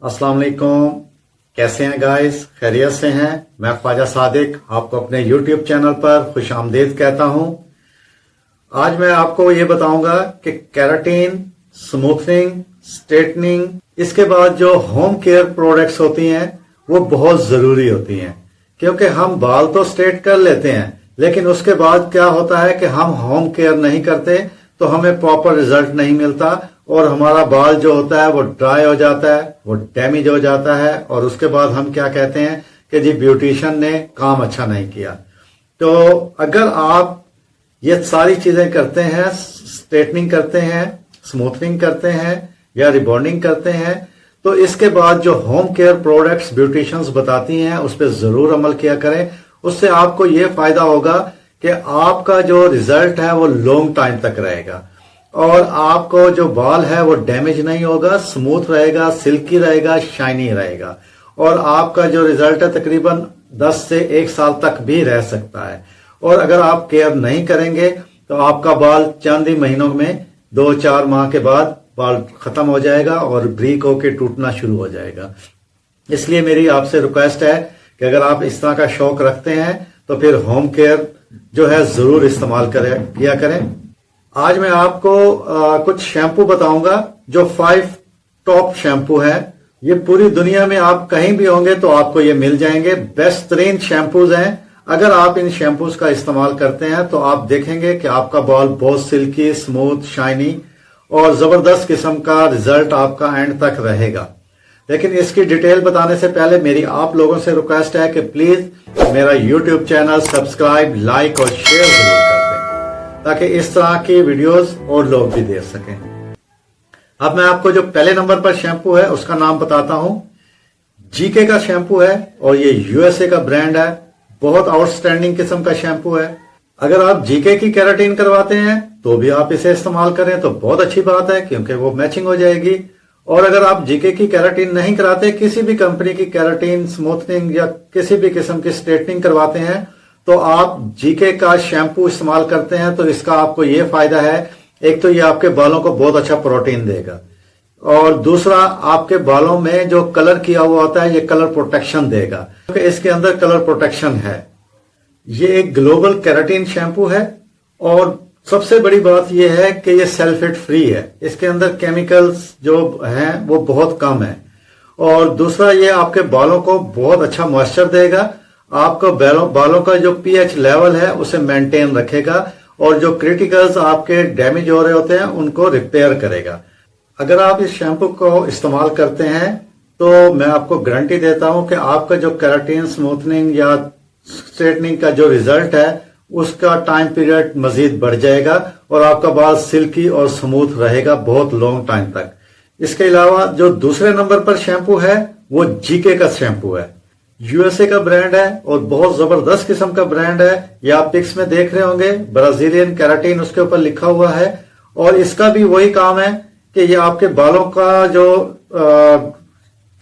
अस्सलाम वालेकुम, कैसे हैं गाइस? खैरियत से हैं? मैं ख्वाजा सादिक आपको अपने YouTube चैनल पर खुश आमदीद कहता हूं। आज मैं आपको ये बताऊंगा कि केराटिन, स्मूथनिंग, स्ट्रेटनिंग, इसके बाद जो होम केयर प्रोडक्ट्स होती हैं वो बहुत जरूरी होती हैं, क्योंकि हम बाल तो स्ट्रेट कर लेते हैं लेकिन उसके बाद क्या होता है कि हम होम केयर नहीं करते तो हमें प्रॉपर रिजल्ट नहीं मिलता और हमारा बाल जो होता है वो ड्राई हो जाता है, वो डैमेज हो जाता है और उसके बाद हम क्या कहते हैं कि जी ब्यूटिशियन ने काम अच्छा नहीं किया। तो अगर आप ये सारी चीजें करते हैं, स्ट्रेटनिंग करते हैं, स्मूथनिंग करते हैं या रिबॉन्डिंग करते हैं, तो इसके बाद जो होम केयर प्रोडक्ट्स ब्यूटिशियंस बताती हैं उस पर जरूर अमल किया करें। उससे आपको ये फायदा होगा कि आपका जो रिजल्ट है वो लॉन्ग टाइम तक रहेगा और आपको जो बाल है वो डैमेज नहीं होगा, स्मूथ रहेगा, सिल्की रहेगा, शाइनी रहेगा और आपका जो रिजल्ट है तकरीबन 10 से 1 साल तक भी रह सकता है। और अगर आप केयर नहीं करेंगे तो आपका बाल चंद ही महीनों में 2-4 माह के बाद बाल खत्म हो जाएगा और ब्रीक होके टूटना शुरू हो जाएगा। इसलिए मेरी आपसे रिक्वेस्ट है कि अगर आप इस तरह का शौक रखते हैं तो फिर होम केयर जो है जरूर इस्तेमाल किया करें। आज मैं आपको कुछ शैम्पू बताऊंगा जो 5 टॉप शैम्पू है। ये पूरी दुनिया में आप कहीं भी होंगे तो आपको ये मिल जाएंगे। बेहतरीन शैम्पूज हैं। अगर आप इन शैम्पूज का इस्तेमाल करते हैं तो आप देखेंगे कि आपका बाल बहुत सिल्की, स्मूथ, शाइनी और जबरदस्त किस्म का रिजल्ट आपका एंड तक रहेगा। लेकिन इसकी डिटेल बताने से पहले मेरी आप लोगों से रिक्वेस्ट है कि प्लीज मेरा YouTube चैनल सब्सक्राइब, लाइक और शेयर जरूर कर दें ताकि इस तरह की वीडियोस और लोग भी देख सकें। अब मैं आपको जो पहले नंबर पर शैम्पू है उसका नाम बताता हूं। जीके का शैम्पू है और ये USA का ब्रांड है। बहुत आउटस्टैंडिंग किस्म का शैम्पू है। अगर आप जीके की केराटिन करवाते हैं तो भी आप इसे इस्तेमाल करें तो बहुत अच्छी बात है क्योंकि वो मैचिंग हो जाएगी। और अगर आप जीके की केराटिन नहीं कराते, किसी भी कंपनी की केराटिन, स्मूथनिंग या किसी भी किस्म की स्ट्रेटनिंग करवाते हैं तो आप जीके का शैम्पू इस्तेमाल करते हैं तो इसका आपको ये फायदा है, एक तो ये आपके बालों को बहुत अच्छा प्रोटीन देगा और दूसरा आपके बालों में जो कलर किया हुआ होता है ये कलर प्रोटेक्शन देगा क्योंकि इसके अंदर कलर प्रोटेक्शन है। ये एक ग्लोबल केराटिन शैम्पू है और सबसे बड़ी बात यह है कि ये सल्फेट फ्री है। इसके अंदर केमिकल्स जो हैं वो बहुत कम है और दूसरा ये आपके बालों को बहुत अच्छा मॉइस्चर देगा। आपको बालों का जो पीएच लेवल है उसे मेंटेन रखेगा और जो क्रिटिकल्स आपके डैमेज हो रहे होते हैं उनको रिपेयर करेगा। अगर आप इस शैम्पू को इस्तेमाल करते हैं तो मैं आपको गारंटी देता हूं कि आपका जो केराटिन, स्मूथनिंग या स्ट्रेटनिंग का जो रिजल्ट है उसका टाइम पीरियड मजीद बढ़ जाएगा और आपका बाल सिल्की और स्मूथ रहेगा बहुत लॉन्ग टाइम तक। इसके अलावा जो दूसरे नंबर पर शैम्पू है वो जीके का शैम्पू है। USA का ब्रांड है और बहुत जबरदस्त किस्म का ब्रांड है। ये आप पिक्स में देख रहे होंगे, ब्राजीलियन केराटिन उसके ऊपर लिखा हुआ है और इसका भी वही काम है कि ये आपके बालों का जो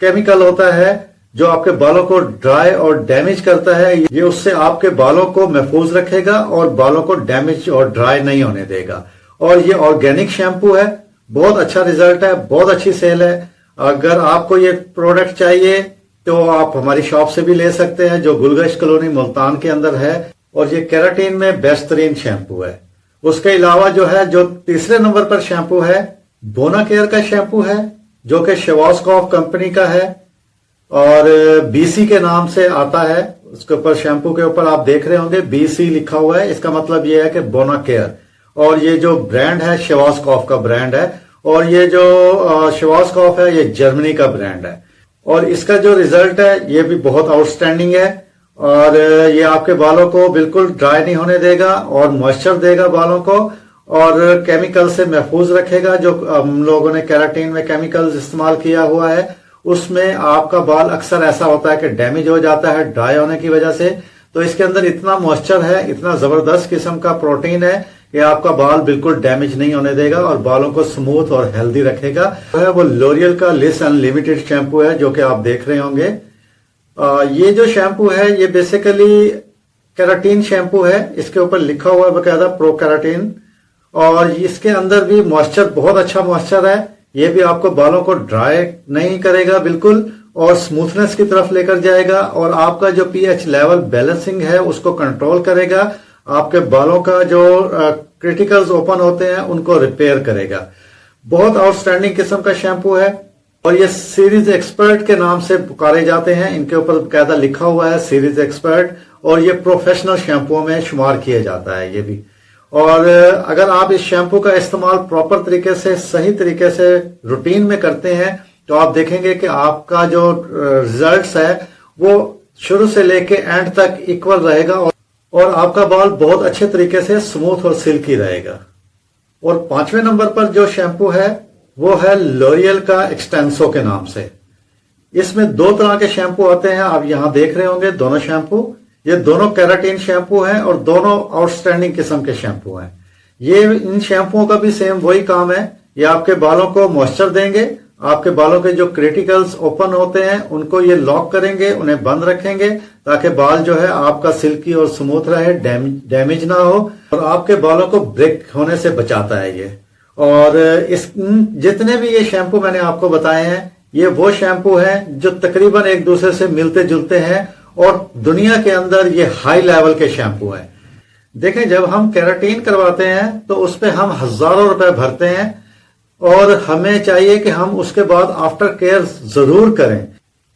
केमिकल होता है जो आपके बालों को ड्राई और डैमेज करता है, ये उससे आपके बालों को महफूज रखेगा और बालों को डैमेज और ड्राई नहीं होने देगा। और ये ऑर्गेनिक शैम्पू है, बहुत अच्छा रिजल्ट है, बहुत अच्छी सेल है। अगर आपको ये प्रोडक्ट चाहिए तो आप हमारी शॉप से भी ले सकते हैं जो गुलगश कॉलोनी मुल्तान के अंदर है और ये केराटिन में बेहतरीन शैम्पू है। उसके अलावा जो तीसरे नंबर पर शैम्पू है बोनाकेयर का शैम्पू है जो कि शेवास्कॉफ कंपनी का है और BC के नाम से आता है। उसके ऊपर शैम्पू के ऊपर आप देख रहे होंगे BC लिखा हुआ है। इसका मतलब ये है कि बोनाकेयर और ये जो ब्रांड है शेवास्कॉफ का ब्रांड है और ये जो शेवास्कॉफ है ये जर्मनी का ब्रांड है और इसका जो रिजल्ट है ये भी बहुत आउटस्टैंडिंग है और ये आपके बालों को बिल्कुल ड्राई नहीं होने देगा और मॉइस्चर देगा बालों को और केमिकल से महफूज रखेगा। जो हम लोगों ने केराटिन में केमिकल्स इस्तेमाल किया हुआ है उसमें आपका बाल अक्सर ऐसा होता है कि डैमेज हो जाता है ड्राई होने की वजह से। तो इसके अंदर इतना मॉइस्चर है, इतना जबरदस्त किस्म का प्रोटीन है कि आपका बाल बिल्कुल डैमेज नहीं होने देगा और बालों को स्मूथ और हेल्दी रखेगा। वो लोरियल का लिस अनलिमिटेड शैम्पू है जो कि आप देख रहे होंगे। ये जो शैम्पू है ये बेसिकली केराटिन शैम्पू है। इसके ऊपर लिखा हुआ है बकायदा प्रो केराटिन और इसके अंदर भी मॉइस्चर बहुत अच्छा मॉइस्चर है। ये भी आपको बालों को ड्राई नहीं करेगा बिल्कुल, और स्मूथनेस की तरफ लेकर जाएगा, और आपका जो पीएच लेवल बैलेंसिंग है उसको कंट्रोल करेगा। आपके बालों का जो क्रिटिकल्स ओपन होते हैं उनको रिपेयर करेगा। बहुत आउटस्टैंडिंग किस्म का शैम्पू है, और ये सीरीज एक्सपर्ट के नाम से पुकारे जाते हैं। इनके ऊपर बकायदा लिखा हुआ है सीरीज एक्सपर्ट, और ये प्रोफेशनल शैम्पुओं में शुमार किया जाता है ये भी। और अगर आप इस शैम्पू का इस्तेमाल प्रॉपर तरीके से, सही तरीके से रूटीन में करते हैं, तो आप देखेंगे कि आपका जो रिजल्ट्स है वो शुरू से लेके एंड तक इक्वल रहेगा, और आपका बाल बहुत अच्छे तरीके से स्मूथ और सिल्की रहेगा। और 5वें नंबर पर जो शैम्पू है वो है लॉरियल का एक्सटेंसो के नाम से। इसमें 2 तरह के शैम्पू आते हैं, आप यहां देख रहे होंगे दोनों शैम्पू। ये दोनों केराटिन शैम्पू हैं और दोनों आउटस्टैंडिंग किस्म के शैम्पू हैं। ये इन शैम्पुओं का भी सेम वही काम है, ये आपके बालों को मॉइस्चर देंगे, आपके बालों के जो क्रिटिकल्स ओपन होते हैं उनको ये लॉक करेंगे, उन्हें बंद रखेंगे, ताकि बाल जो है आपका सिल्की और स्मूथ रहे, डैमेज ना हो, और आपके बालों को ब्रेक होने से बचाता है ये। और इस जितने भी ये शैम्पू मैंने आपको बताए हैं, ये वो शैम्पू हैं जो तकरीबन एक दूसरे से मिलते जुलते हैं, और दुनिया के अंदर ये हाई लेवल के शैम्पू हैं। देखें, जब हम केराटिन करवाते हैं तो उस पर हम हजारों रुपए भरते हैं, और हमें चाहिए कि हम उसके बाद आफ्टर केयर जरूर करें,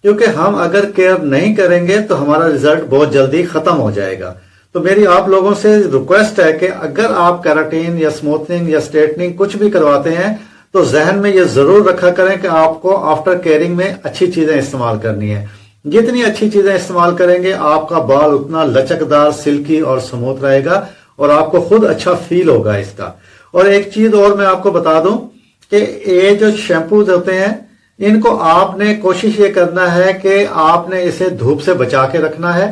क्योंकि हम अगर केयर नहीं करेंगे तो हमारा रिजल्ट बहुत जल्दी खत्म हो जाएगा। तो मेरी आप लोगों से रिक्वेस्ट है कि अगर आप केराटिन या स्मूथनिंग या स्ट्रेटनिंग कुछ भी करवाते हैं तो जहन में ये जरूर रखा करें कि आपको आफ्टर केयरिंग में अच्छी चीजें इस्तेमाल करनी है। जितनी अच्छी चीजें इस्तेमाल करेंगे आपका बाल उतना लचकदार, सिल्की और स्मूथ रहेगा, और आपको खुद अच्छा फील होगा इसका। और एक चीज और मैं आपको बता दूं कि ये जो शैम्पूज होते हैं इनको आपने कोशिश ये करना है कि आपने इसे धूप से बचा के रखना है।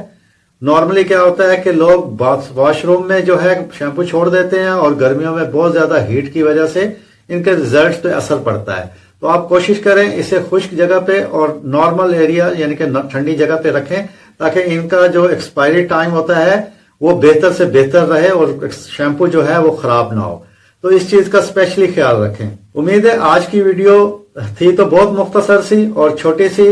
नॉर्मली क्या होता है कि लोग वॉशरूम में जो है शैम्पू छोड़ देते हैं, और गर्मियों में बहुत ज्यादा हीट की वजह से इनके रिजल्ट्स पे असर पड़ता है। तो आप कोशिश करें इसे खुश्क जगह पे और नॉर्मल एरिया यानी कि ठंडी जगह पे रखें, ताकि इनका जो एक्सपायरी टाइम होता है वो बेहतर से बेहतर रहे और शैम्पू जो है वो खराब ना हो। तो इस चीज का स्पेशली ख्याल रखें। उम्मीद है आज की वीडियो थी तो बहुत मुख्तसर सी और छोटी सी।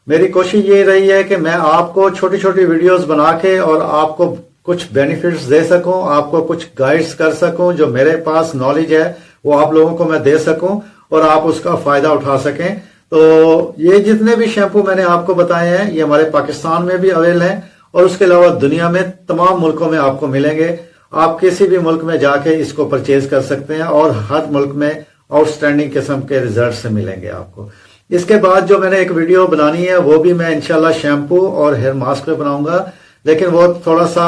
मेरी कोशिश ये रही है कि मैं आपको छोटी छोटी वीडियोस बना के और आपको कुछ बेनिफिट्स दे सकूं, आपको कुछ गाइड्स कर सकूं, जो मेरे पास नॉलेज है वो आप लोगों को मैं दे सकूं और आप उसका फायदा उठा सकें। तो ये जितने भी शैम्पू मैंने आपको बताए हैं ये हमारे पाकिस्तान में भी अवेलेबल हैं, और उसके अलावा दुनिया में तमाम मुल्कों में आपको मिलेंगे। आप किसी भी मुल्क में जाके इसको परचेज कर सकते हैं, और हर मुल्क में आउटस्टैंडिंग किस्म के रिजल्ट से मिलेंगे आपको। इसके बाद जो मैंने एक वीडियो बनानी है वो भी मैं इंशाल्लाह शैम्पू और हेयर मास्क पे बनाऊंगा, लेकिन वो थोड़ा सा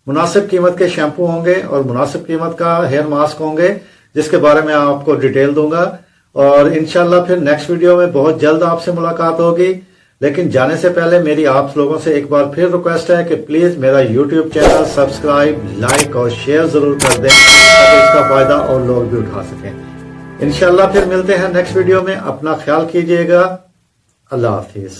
मुनासिब कीमत के शैम्पू होंगे और मुनासिब कीमत का हेयर मास्क होंगे, जिसके बारे में आपको डिटेल दूंगा। और इंशाल्लाह फिर नेक्स्ट वीडियो में बहुत जल्द आपसे मुलाकात होगी। लेकिन जाने से पहले मेरी आप लोगों से एक बार फिर रिक्वेस्ट है कि प्लीज मेरा यूट्यूब चैनल सब्सक्राइब, लाइक और शेयर जरूर कर दें, ताकि इसका फायदा और लोग भी उठा सकें। इंशाल्लाह फिर मिलते हैं नेक्स्ट वीडियो में। अपना ख्याल कीजिएगा। अल्लाह हाफिज।